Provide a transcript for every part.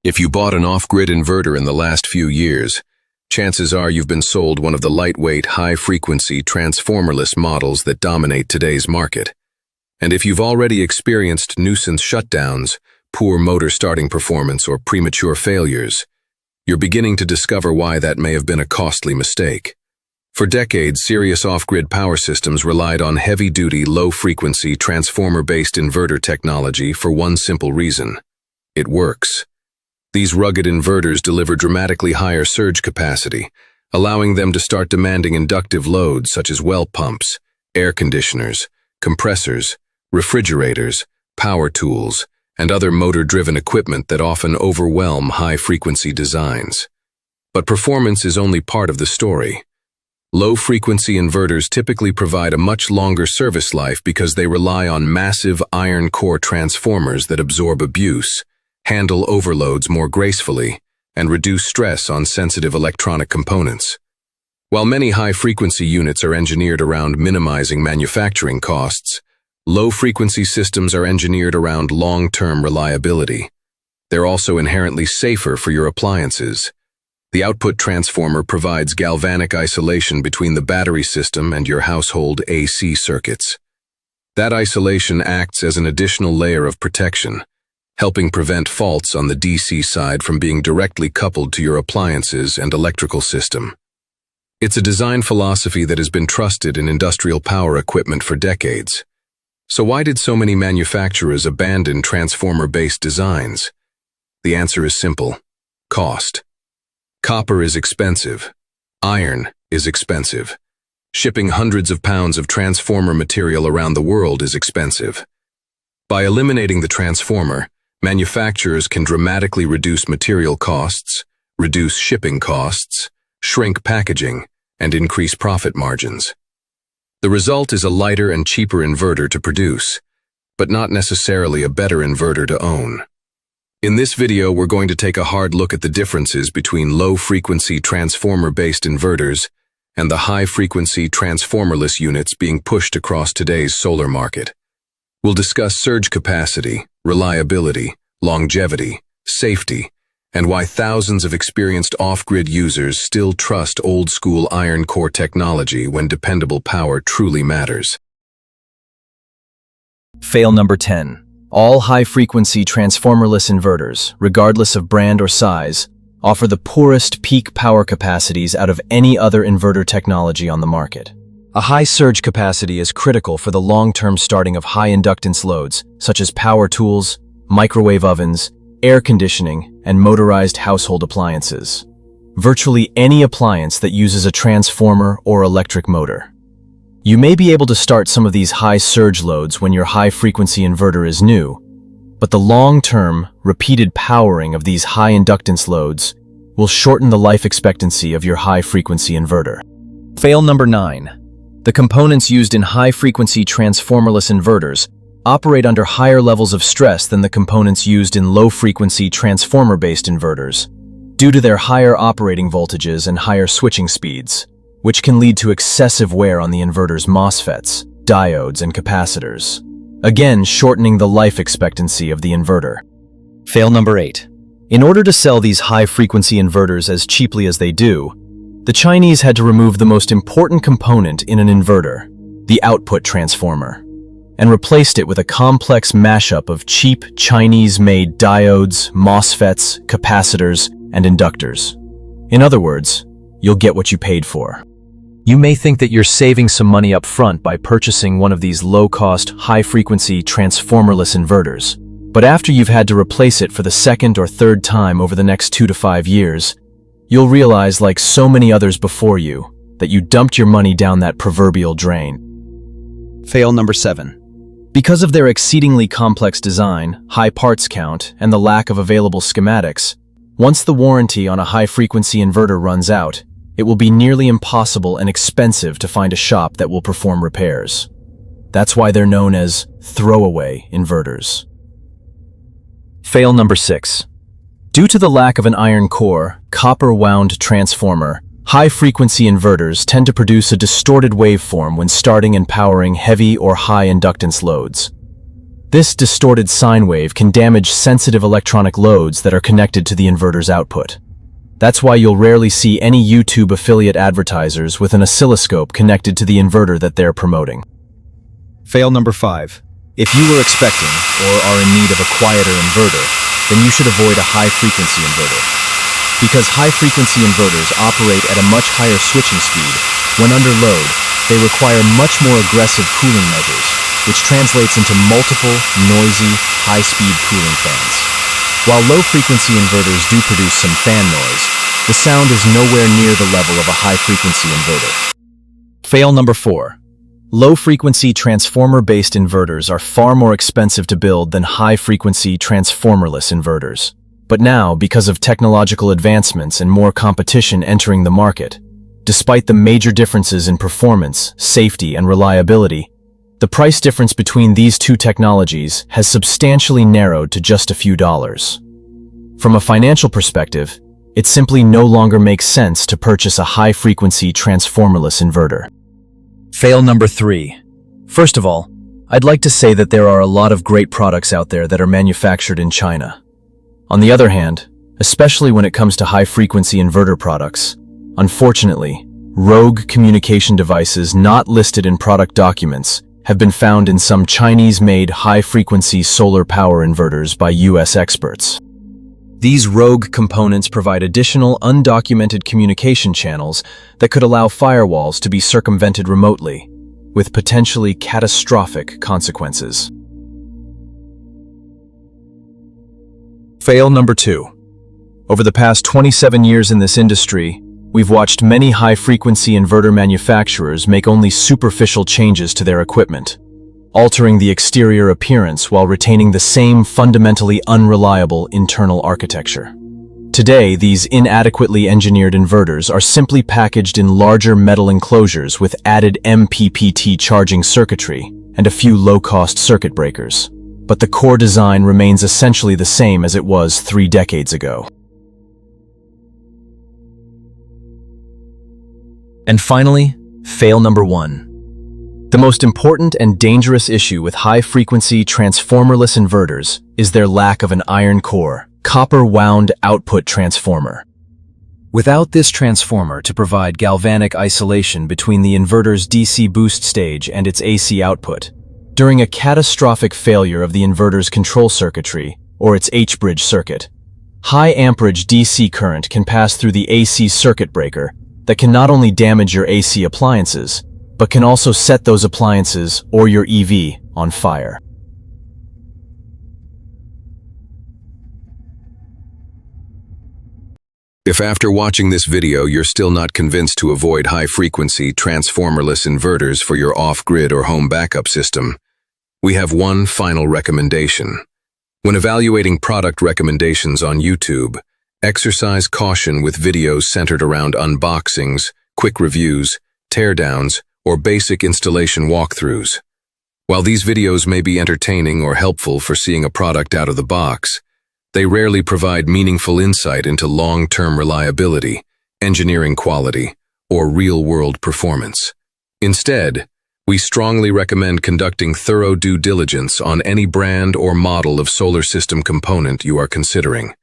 If you bought an off-grid inverter in the last few years, chances are you've been sold one of the lightweight, high-frequency, transformerless models that dominate today's market. And if you've already experienced nuisance shutdowns, poor motor starting performance, or premature failures, you're beginning to discover why that may have been a costly mistake. For decades, serious off-grid power systems relied on heavy-duty, low-frequency, transformer-based inverter technology for one simple reason: it works. These rugged inverters deliver dramatically higher surge capacity, allowing them to start demanding inductive loads such as well pumps, air conditioners, compressors, refrigerators, power tools, and other motor-driven equipment that often overwhelm high-frequency designs. But performance is only part of the story. Low-frequency inverters typically provide a much longer service life because they rely on massive iron core transformers that absorb abuse, handle overloads more gracefully, and reduce stress on sensitive electronic components. While many high-frequency units are engineered around minimizing manufacturing costs, low-frequency systems are engineered around long-term reliability. They're also inherently safer for your appliances. The output transformer provides galvanic isolation between the battery system and your household AC circuits. That isolation acts as an additional layer of protection, helping prevent faults on the DC side from being directly coupled to your appliances and electrical system. It's a design philosophy that has been trusted in industrial power equipment for decades. So why did so many manufacturers abandon transformer-based designs? The answer is simple: cost. Copper is expensive. Iron is expensive. Shipping hundreds of pounds of transformer material around the world is expensive. By eliminating the transformer, manufacturers can dramatically reduce material costs, reduce shipping costs, shrink packaging, and increase profit margins. The result is a lighter and cheaper inverter to produce, but not necessarily a better inverter to own. In this video, we're going to take a hard look at the differences between low-frequency transformer-based inverters and the high-frequency transformerless units being pushed across today's solar market. We'll discuss surge capacity, reliability, longevity, safety, and why thousands of experienced off-grid users still trust old-school iron core technology when dependable power truly matters. Fail number 10. All high-frequency transformerless inverters, regardless of brand or size, offer the poorest peak power capacities out of any other inverter technology on the market. A high surge capacity is critical for the long-term starting of high inductance loads, such as power tools, microwave ovens, air conditioning, and motorized household appliances. Virtually any appliance that uses a transformer or electric motor. You may be able to start some of these high surge loads when your high-frequency inverter is new, but the long-term, repeated powering of these high inductance loads will shorten the life expectancy of your high-frequency inverter. Fail number 9. The components used in high-frequency transformerless inverters operate under higher levels of stress than the components used in low-frequency transformer-based inverters, due to their higher operating voltages and higher switching speeds, which can lead to excessive wear on the inverter's MOSFETs, diodes, and capacitors, again shortening the life expectancy of the inverter. Fail number 8. In order to sell these high-frequency inverters as cheaply as they do, the Chinese had to remove the most important component in an inverter, the output transformer, and replaced it with a complex mashup of cheap Chinese-made diodes, MOSFETs, capacitors, and inductors. In other words, you'll get what you paid for. You may think that you're saving some money up front by purchasing one of these low-cost, high-frequency transformerless inverters, but after you've had to replace it for the second or third time over the next 2 to 5 years, you'll realize, like so many others before you, that you dumped your money down that proverbial drain. Fail number 7. Because of their exceedingly complex design, high parts count, and the lack of available schematics, once the warranty on a high-frequency inverter runs out, it will be nearly impossible and expensive to find a shop that will perform repairs. That's why they're known as throwaway inverters. Fail number 6. Due to the lack of an iron core, copper-wound transformer, high-frequency inverters tend to produce a distorted waveform when starting and powering heavy or high inductance loads. This distorted sine wave can damage sensitive electronic loads that are connected to the inverter's output. That's why you'll rarely see any YouTube affiliate advertisers with an oscilloscope connected to the inverter that they're promoting. Fail number 5. If you were expecting or are in need of a quieter inverter, then you should avoid a high-frequency inverter. Because high-frequency inverters operate at a much higher switching speed, when under load, they require much more aggressive cooling measures, which translates into multiple, noisy, high-speed cooling fans. While low-frequency inverters do produce some fan noise, the sound is nowhere near the level of a high-frequency inverter. Fail number 4. Low-frequency transformer-based inverters are far more expensive to build than high-frequency transformerless inverters. But now, because of technological advancements and more competition entering the market, despite the major differences in performance, safety, and reliability, the price difference between these two technologies has substantially narrowed to just a few dollars. From a financial perspective, it simply no longer makes sense to purchase a high-frequency transformerless inverter. Fail number 3. First of all, I'd like to say that there are a lot of great products out there that are manufactured in China. On the other hand, especially when it comes to high-frequency inverter products, unfortunately, rogue communication devices not listed in product documents have been found in some Chinese-made high-frequency solar power inverters by US experts. These rogue components provide additional undocumented communication channels that could allow firewalls to be circumvented remotely, with potentially catastrophic consequences. Fail number 2. Over the past 27 years in this industry, we've watched many high-frequency inverter manufacturers make only superficial changes to their equipment, altering the exterior appearance while retaining the same fundamentally unreliable internal architecture. Today, these inadequately engineered inverters are simply packaged in larger metal enclosures with added MPPT charging circuitry and a few low-cost circuit breakers. But the core design remains essentially the same as it was 3 decades ago. And finally, fail number 1. The most important and dangerous issue with high-frequency transformerless inverters is their lack of an iron core, copper-wound output transformer. Without this transformer to provide galvanic isolation between the inverter's DC boost stage and its AC output, during a catastrophic failure of the inverter's control circuitry, or its H-bridge circuit, high amperage DC current can pass through the AC circuit breaker that can not only damage your AC appliances, but can also set those appliances or your EV on fire. If after watching this video you're still not convinced to avoid high-frequency transformerless inverters for your off-grid or home backup system, we have one final recommendation. When evaluating product recommendations on YouTube, exercise caution with videos centered around unboxings, quick reviews, teardowns, or basic installation walkthroughs. While these videos may be entertaining or helpful for seeing a product out of the box, they rarely provide meaningful insight into long-term reliability, engineering quality, or real-world performance. Instead, we strongly recommend conducting thorough due diligence on any brand or model of solar system component you are considering.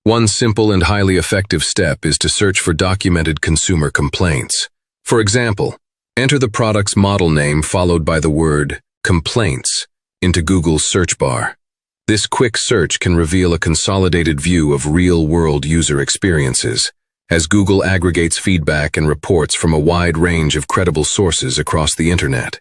One simple and highly effective step is to search for documented consumer complaints. For example, enter the product's model name followed by the word complaints into Google's search bar. This quick search can reveal a consolidated view of real-world user experiences, as Google aggregates feedback and reports from a wide range of credible sources across the internet.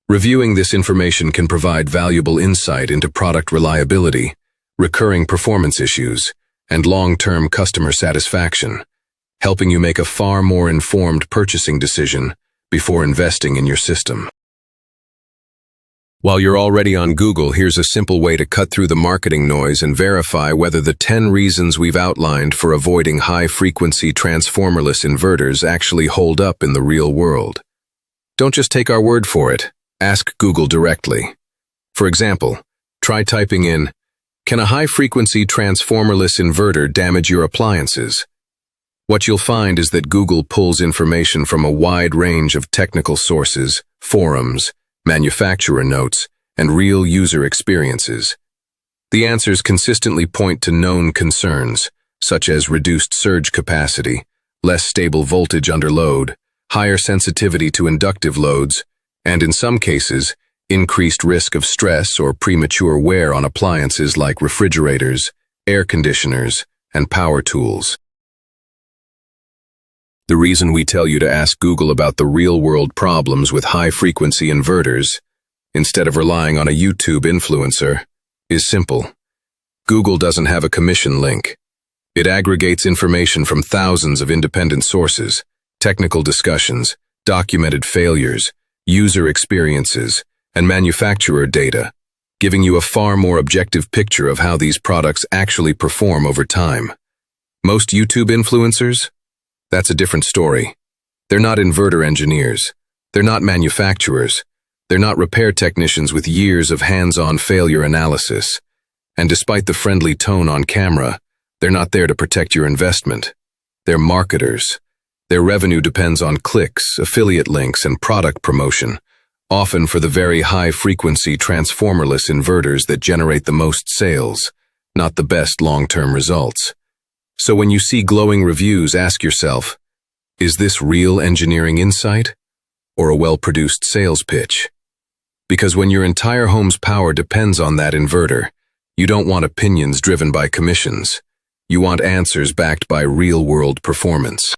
Reviewing this information can provide valuable insight into product reliability, recurring performance issues, and long-term customer satisfaction, helping you make a far more informed purchasing decision before investing in your system. While you're already on Google, here's a simple way to cut through the marketing noise and verify whether the 10 reasons we've outlined for avoiding high-frequency transformerless inverters actually hold up in the real world. Don't just take our word for it. Ask Google directly. For example, try typing in, "Can a high-frequency transformerless inverter damage your appliances?" What you'll find is that Google pulls information from a wide range of technical sources, forums, manufacturer notes, and real user experiences. The answers consistently point to known concerns, such as reduced surge capacity, less stable voltage under load, higher sensitivity to inductive loads, and in some cases, increased risk of stress or premature wear on appliances like refrigerators, air conditioners, and power tools. The reason we tell you to ask Google about the real-world problems with high-frequency inverters, instead of relying on a YouTube influencer, is simple. Google doesn't have a commission link. It aggregates information from thousands of independent sources, technical discussions, documented failures, user experiences, and manufacturer data, giving you a far more objective picture of how these products actually perform over time. Most YouTube influencers? That's a different story. They're not inverter engineers. They're not manufacturers. They're not repair technicians with years of hands-on failure analysis. And despite the friendly tone on camera, they're not there to protect your investment. They're marketers. Their revenue depends on clicks, affiliate links, and product promotion, often for the very high-frequency transformerless inverters that generate the most sales, not the best long-term results. So when you see glowing reviews, ask yourself, is this real engineering insight or a well-produced sales pitch? Because when your entire home's power depends on that inverter, you don't want opinions driven by commissions. You want answers backed by real-world performance.